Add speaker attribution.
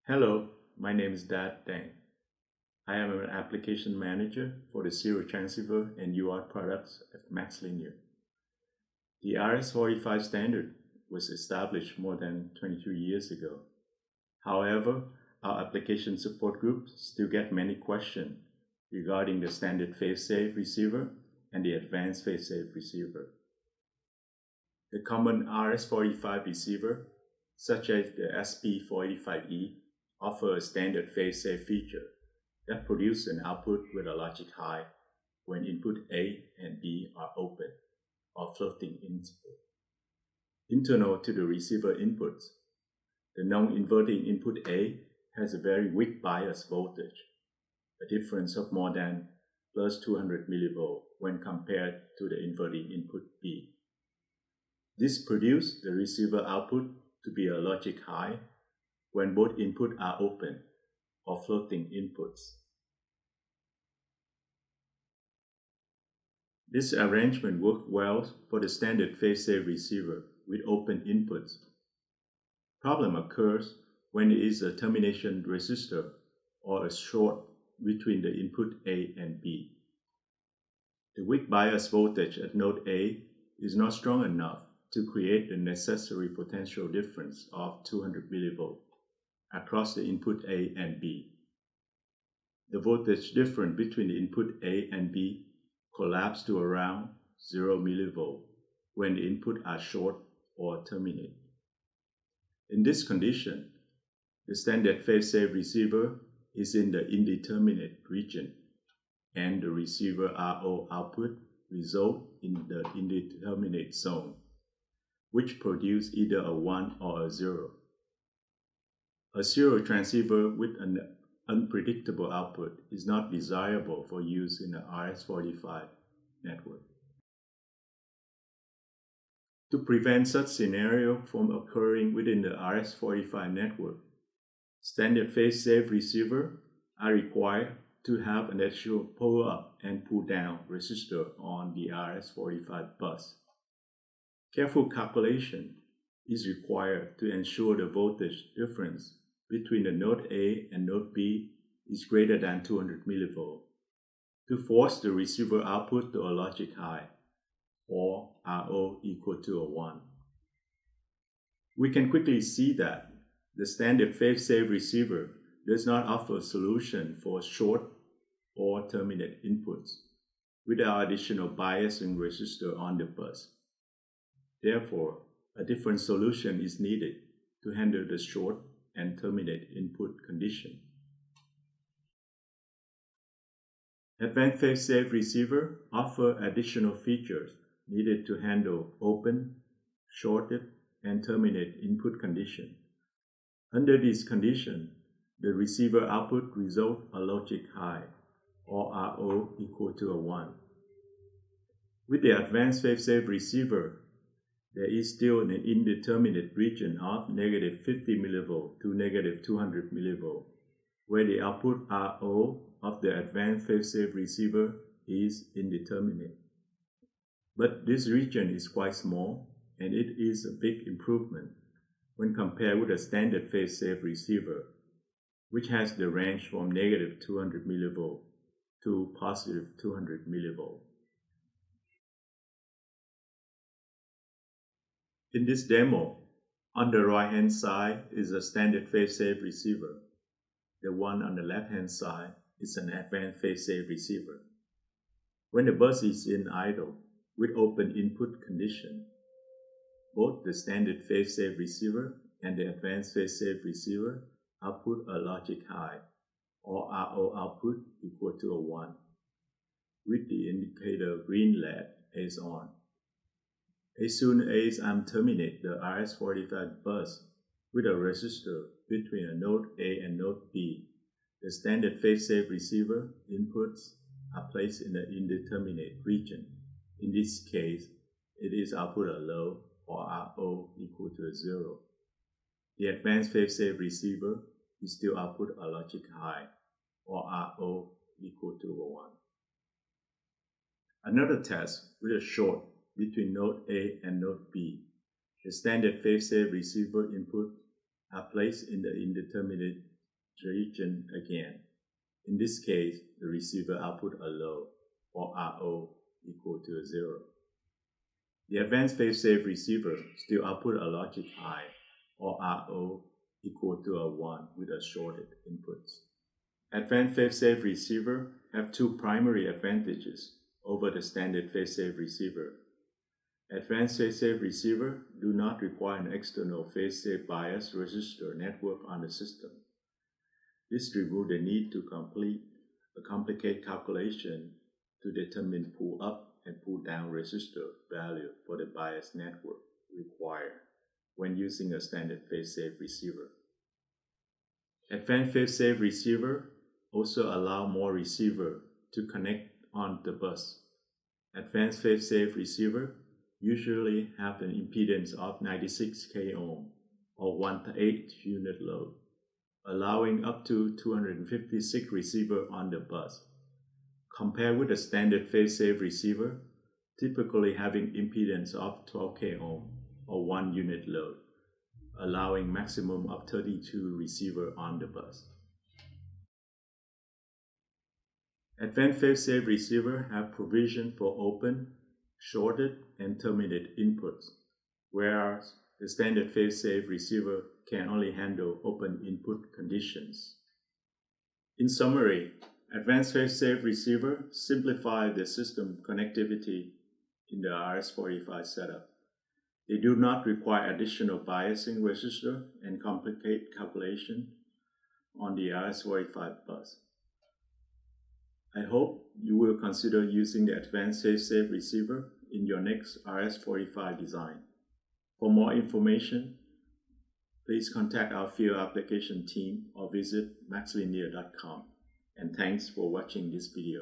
Speaker 1: Hello, my name is Dad Deng. I am an application manager for the serial transceiver and UART products at MaxLinear. The RS485 standard was established more than 22 years ago. However, our application support group still get many questions regarding the standard Failsafe receiver and the advanced Failsafe receiver. The common RS485 receiver, such as the SP485E, offer a standard Failsafe feature that produces an output with a logic high when input A and B are open or floating input. Internal to the receiver inputs, the non-inverting input A has a very weak bias voltage, a difference of more than plus 200 mV when compared to the inverting input B. This produces the receiver output to be a logic high when both inputs are open or floating inputs. This arrangement works well for the standard Failsafe receiver with open inputs. Problem occurs when there is a termination resistor or a short between the input A and B. The weak bias voltage at node A is not strong enough to create the necessary potential difference of 200 mV across the input A and B. The voltage difference between the input A and B collapses to around 0 mV when the inputs are short or terminate. In this condition, the standard Failsafe receiver is in the indeterminate region, and the receiver RO output results in the indeterminate zone, which produces either a 1 or a 0. A serial transceiver with an unpredictable output is not desirable for use in the RS485 network. To prevent such scenario from occurring within the RS485 network, standard Failsafe receivers are required to have an actual pull-up and pull-down resistor on the RS485 bus. Careful calculation is required to ensure the voltage difference between the node A and node B is greater than 200 mV to force the receiver output to a logic high, or RO equal to a 1. We can quickly see that the standard Failsafe receiver does not offer a solution for short or terminate inputs without additional biasing resistor on the bus. Therefore, a different solution is needed to handle the short and terminate input condition. Advanced Failsafe receiver offer additional features needed to handle open, shorted, and terminate input condition. Under this condition, the receiver output results a logic high, or RO equal to a 1. With the advanced Failsafe receiver, there is still an indeterminate region of negative 50 mV to negative 200 mV, where the output RO of the advanced Failsafe receiver is indeterminate. But this region is quite small, and it is a big improvement when compared with a standard Failsafe receiver, which has the range from negative 200 mV to positive 200 mV. In this demo, on the right-hand side is a standard Failsafe receiver. The one on the left-hand side is an advanced Failsafe receiver. When the bus is in idle with open input condition, both the standard Failsafe receiver and the advanced Failsafe receiver output a logic high, or RO output equal to a 1, with the indicator green LED is on. As soon as I terminate the RS485 bus with a resistor between a node A and node B, the standard Failsafe receiver inputs are placed in the indeterminate region. In this case, it is output a low, or RO equal to a 0. The advanced Failsafe receiver is still output a logic high, or RO equal to a 1. Another test with a short between node A and node B. The standard Failsafe receiver input are placed in the indeterminate region again. In this case, the receiver output a low, or RO, equal to 0. The advanced Failsafe receiver still output a logic high, or RO, equal to a 1 with a shorted inputs. Advanced Failsafe receiver have two primary advantages over the standard Failsafe receiver. Advanced Failsafe receiver do not require an external Failsafe bias resistor network on the system. This removes the need to complete a complicated calculation to determine pull up and pull down resistor value for the bias network required when using a standard Failsafe receiver. Advanced Failsafe receiver also allow more receiver to connect on the bus. Advanced Failsafe receiver usually have an impedance of 96k ohm or 1/8 unit load, allowing up to 256 receiver on the bus, compared with a standard Failsafe receiver typically having impedance of 12k ohm or 1 unit load, allowing maximum of 32 receiver on the bus. Advanced Failsafe receiver have provision for open, shorted, and terminated inputs, whereas the standard Failsafe receiver can only handle open input conditions. In summary, advanced Failsafe receiver simplify the system connectivity in the RS485 setup. They do not require additional biasing resistor and complicate calculation on the RS485 bus. I hope you will consider using the advanced Failsafe receiver in your next RS485 design. For more information, please contact our field application team or visit MaxLinear.com. And thanks for watching this video.